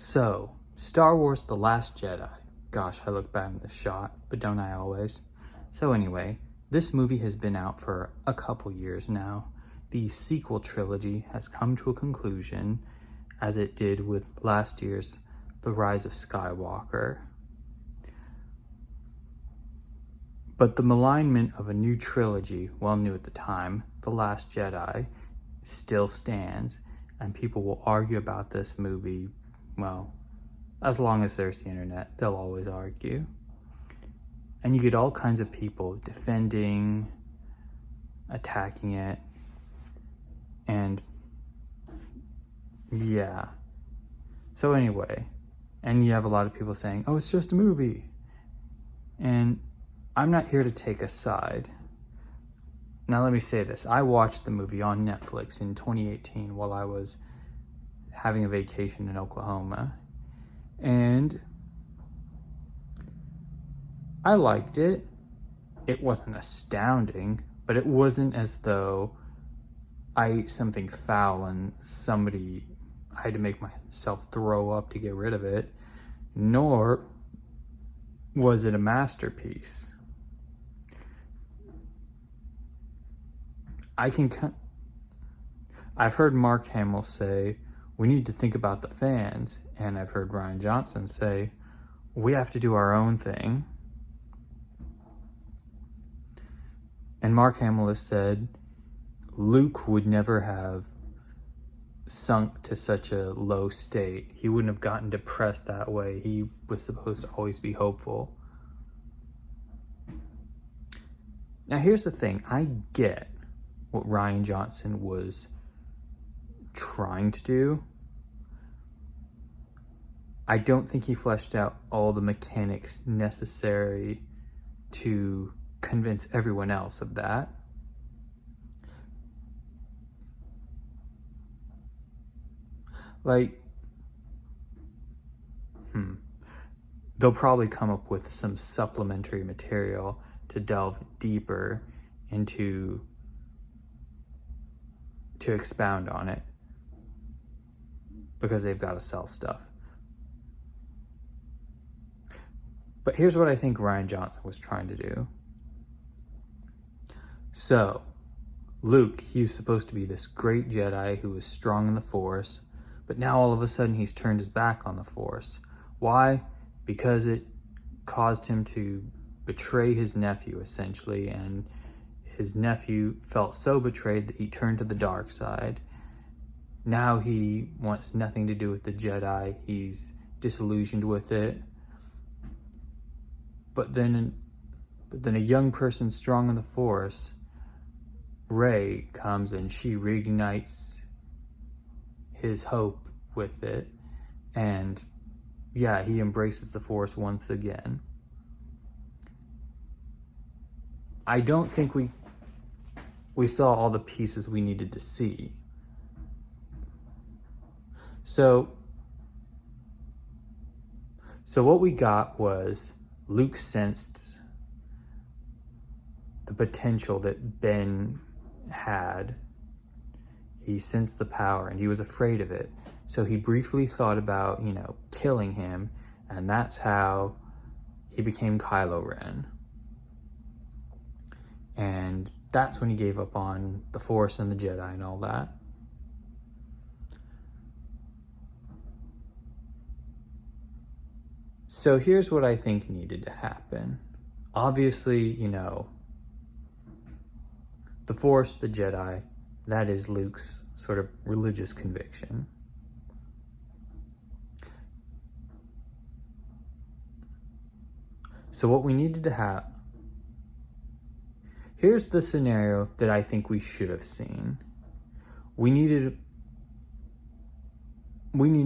So, Star Wars The Last Jedi. Gosh, I look bad in this shot, but don't I always? So anyway, this movie has been out for a couple years now. The sequel trilogy has come to a conclusion, as it did with last year's The Rise of Skywalker. But the malignment of a new trilogy, well new at the time, The Last Jedi, still stands, and people will argue about this movie, well, as long as there's the internet, they'll always argue. And you get all kinds of people defending, attacking it, and yeah. So anyway, and you have a lot of people saying, oh, it's just a movie. And I'm not here to take a side. Now let me say this. I watched the movie on Netflix in 2018 while I was having a vacation in Oklahoma. And I liked it. It wasn't astounding, but it wasn't as though I ate something foul and I had to make myself throw up to get rid of it, nor was it a masterpiece. I've heard Mark Hamill say, we need to think about the fans, and I've heard Rian Johnson say, we have to do our own thing. And Mark Hamill has said, Luke would never have sunk to such a low state. He wouldn't have gotten depressed that way. He was supposed to always be hopeful. Now here's the thing, I get what Rian Johnson was trying to do. I don't think he fleshed out all the mechanics necessary to convince everyone else of that. They'll probably come up with some supplementary material to delve deeper into, to expound on it, because they've got to sell stuff. But here's what I think Rian Johnson was trying to do. So, Luke, he was supposed to be this great Jedi who was strong in the Force, but now all of a sudden he's turned his back on the Force. Why? Because it caused him to betray his nephew, essentially, and his nephew felt so betrayed that he turned to the dark side. Now he wants nothing to do with the Jedi. He's disillusioned with it. But then a young person strong in the Force, Rey, comes and she reignites his hope with it. And yeah, he embraces the Force once again. I don't think we saw all the pieces we needed to see. So what we got was Luke sensed the potential that Ben had. He sensed the power and he was afraid of it. So he briefly thought about, killing him, and that's how he became Kylo Ren. And that's when he gave up on the Force and the Jedi and all that. So here's what I think needed to happen. Obviously, the Force, the Jedi, that is Luke's sort of religious conviction. So what we needed to have, here's the scenario that I think we should have seen. We need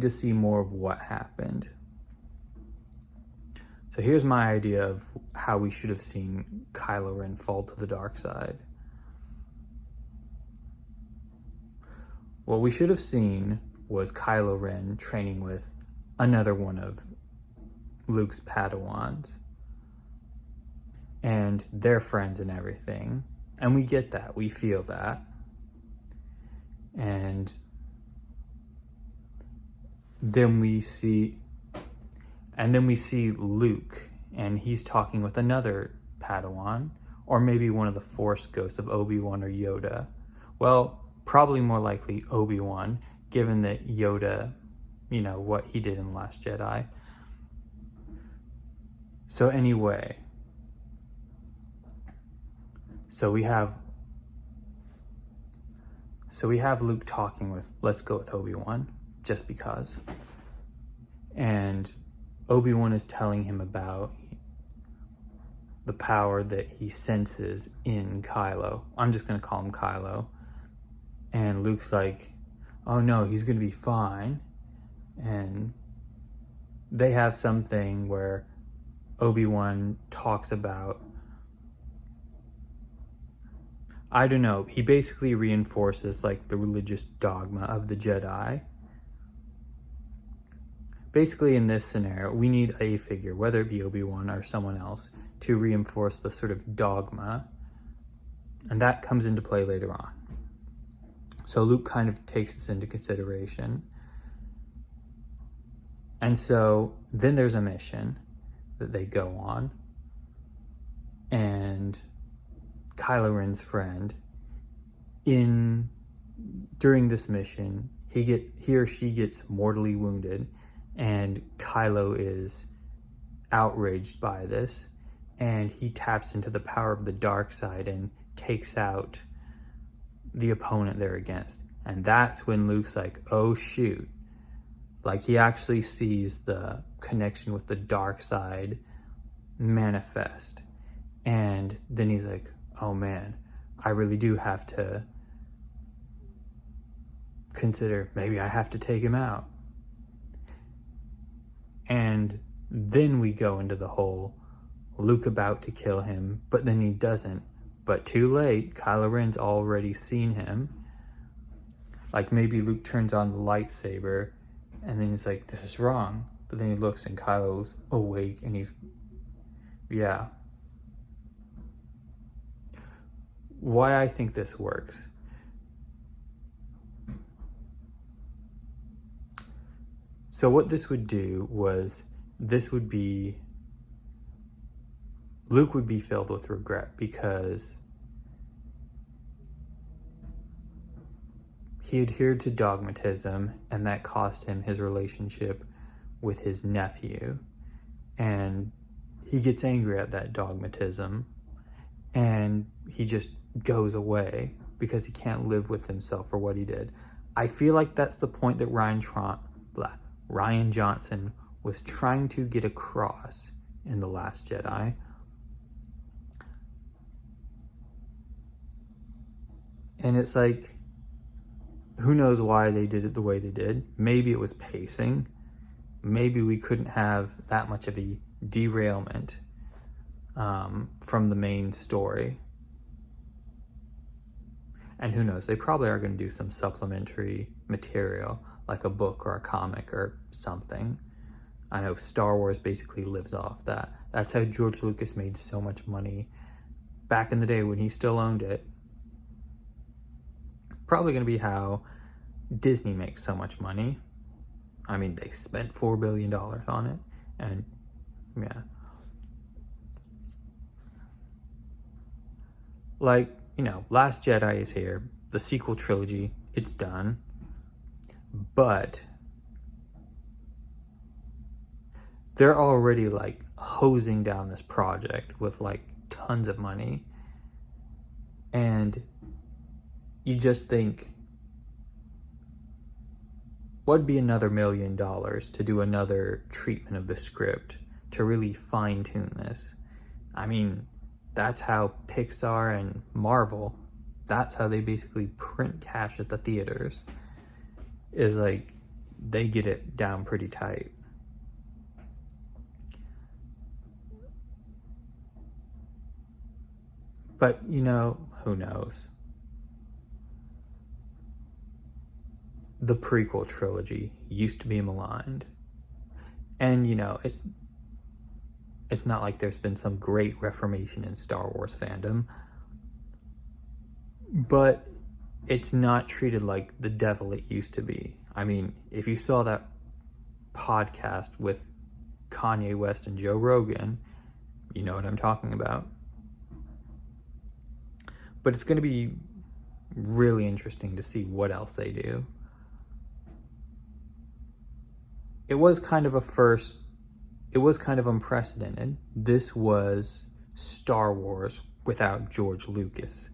to see more of what happened. So here's my idea of how we should have seen Kylo Ren fall to the dark side. What we should have seen was Kylo Ren training with another one of Luke's Padawans. And they're friends and everything. And we get that. We feel that. And then we see Luke, and he's talking with another Padawan, or maybe one of the Force ghosts of Obi-Wan or Yoda. Well, probably more likely Obi-Wan, given that Yoda, what he did in The Last Jedi. So anyway, so we have Luke talking with, let's go with Obi-Wan, just because. And Obi-Wan is telling him about the power that he senses in Kylo. I'm just going to call him Kylo. And Luke's like, oh no, he's going to be fine. And they have something where Obi-Wan talks about, I don't know, he basically reinforces like the religious dogma of the Jedi. Basically, in this scenario, we need a figure, whether it be Obi-Wan or someone else, to reinforce the sort of dogma. And that comes into play later on. So Luke kind of takes this into consideration. And so then there's a mission that they go on. And Kylo Ren's friend, during this mission, he or she gets mortally wounded, and Kylo is outraged by this, and he taps into the power of the dark side and takes out the opponent they're against. And that's when Luke's like, oh shoot. Like, he actually sees the connection with the dark side manifest. And then he's like, oh man, I really do have to consider, maybe I have to take him out. And then we go into the whole Luke about to kill him, but then he doesn't. But too late, Kylo Ren's already seen him. Like, maybe Luke turns on the lightsaber, and then he's like, this is wrong. But then he looks, and Kylo's awake, and yeah. Why I think this works. So what this would do was, Luke would be filled with regret because he adhered to dogmatism, and that cost him his relationship with his nephew. And he gets angry at that dogmatism, and he just goes away because he can't live with himself for what he did. I feel like that's the point that Rian Johnson was trying to get across in The Last Jedi. And it's like, who knows why they did it the way they did. Maybe it was pacing. Maybe we couldn't have that much of a derailment from the main story. And who knows, they probably are going to do some supplementary material, like a book or a comic or something. I know Star Wars basically lives off that. That's how George Lucas made so much money back in the day when he still owned it. Probably going to be how Disney makes so much money. I mean, they spent $4 billion on it. And yeah. Like, Last Jedi is here. The sequel trilogy, it's done. But they're already like hosing down this project with like tons of money. And you just think, what'd be another $1 million to do another treatment of the script to really fine tune this? I mean, that's how Pixar and Marvel, that's how they basically print cash at the theaters. Is like, they get it down pretty tight. But, who knows? The prequel trilogy used to be maligned. And, it's not like there's been some great reformation in Star Wars fandom. But it's not treated like the devil it used to be. I mean, if you saw that podcast with Kanye West and Joe Rogan. You know what I'm talking about. But it's going to be really interesting to see what else they do. It was kind of a first. It was kind of unprecedented. This was Star Wars without George Lucas.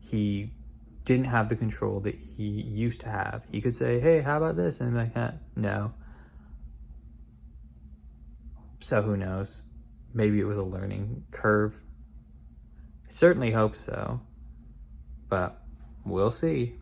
He didn't have the control that he used to have. He could say, hey, how about this? And like, no. So who knows? Maybe it was a learning curve. I certainly hope so. But we'll see.